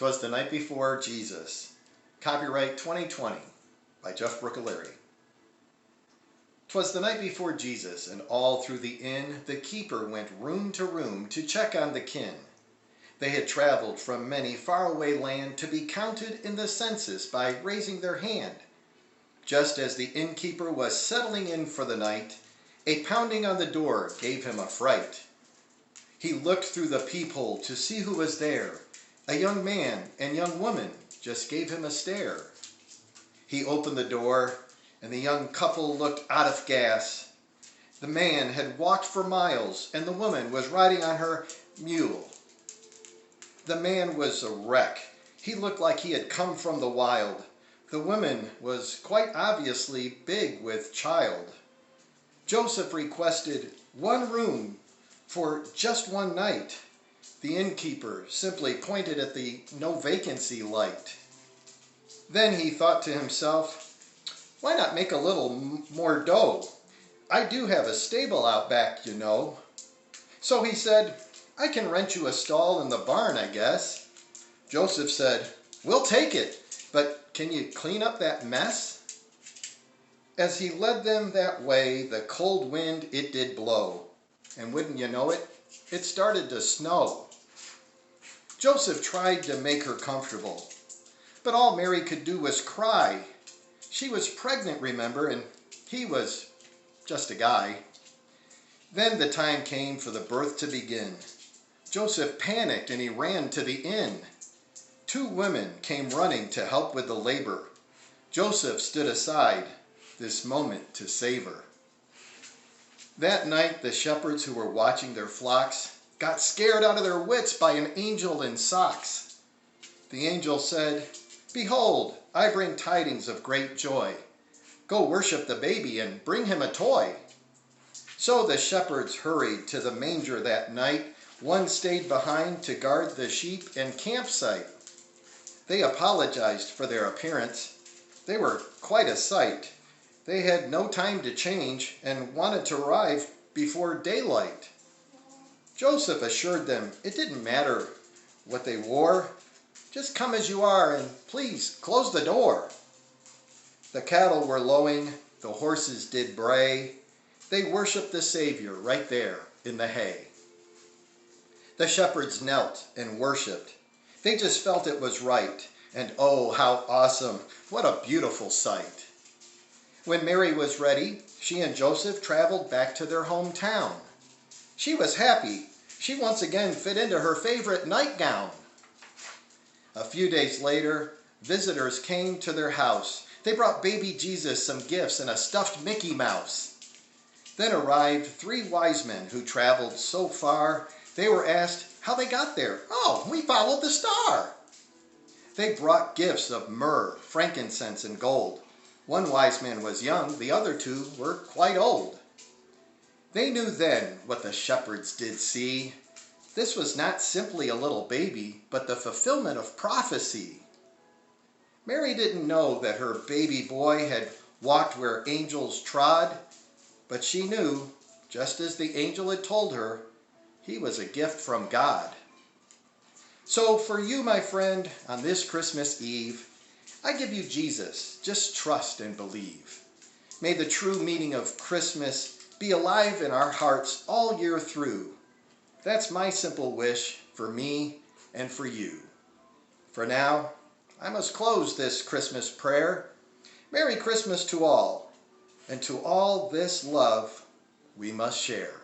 'Twas the Night Before Jesus. Copyright 2020 by Jeff Brucculeri. 'Twas the night before Jesus, and all through the inn the keeper went room to room to check on the kin. They had traveled from many faraway land to be counted in the census by raising their hand. Just as the innkeeper was settling in for the night, a pounding on the door gave him a fright. He looked through the peephole to see who was there. A young man and young woman just gave him a stare. He opened the door, and the young couple looked out of gas. The man had walked for miles, and the woman was riding on her mule. The man was a wreck. He looked like he had come from the wild. The woman was quite obviously big with child. Joseph requested one room for just one night. The innkeeper simply pointed at the no vacancy light. Then he thought to himself, why not make a little more dough? I do have a stable out back, you know. So he said, I can rent you a stall in the barn, I guess. Joseph said, we'll take it, but can you clean up that mess? As he led them that way, the cold wind it did blow, and wouldn't you know it, it started to snow. Joseph tried to make her comfortable, but all Mary could do was cry. She was pregnant, remember, and he was just a guy. Then the time came for the birth to begin. Joseph panicked and he ran to the inn. Two women came running to help with the labor. Joseph stood aside, this moment to savor. That night the shepherds who were watching their flocks got scared out of their wits by an angel in socks. The angel said, behold, I bring tidings of great joy. Go worship the baby and bring him a toy. So the shepherds hurried to the manger that night. One stayed behind to guard the sheep and campsite. They apologized for their appearance. They were quite a sight. They had no time to change and wanted to arrive before daylight. Joseph assured them it didn't matter what they wore. Just come as you are and please close the door. The cattle were lowing, the horses did bray. They worshiped the Savior right there in the hay. The shepherds knelt and worshiped. They just felt it was right. And oh, how awesome. What a beautiful sight. When Mary was ready, she and Joseph traveled back to their hometown. She was happy. She once again fit into her favorite nightgown. A few days later, visitors came to their house. They brought baby Jesus some gifts and a stuffed Mickey Mouse. Then arrived three wise men who traveled so far. They were asked how they got there. Oh, we followed the star. They brought gifts of myrrh, frankincense, and gold. One wise man was young, the other two were quite old. They knew then what the shepherds did see. This was not simply a little baby, but the fulfillment of prophecy. Mary didn't know that her baby boy had walked where angels trod, but she knew, just as the angel had told her, he was a gift from God. So for you, my friend, on this Christmas Eve, I give you Jesus. Just trust and believe. May the true meaning of Christmas be alive in our hearts all year through. That's my simple wish for me and for you. For now, I must close this Christmas prayer. Merry Christmas to all, and to all this love we must share.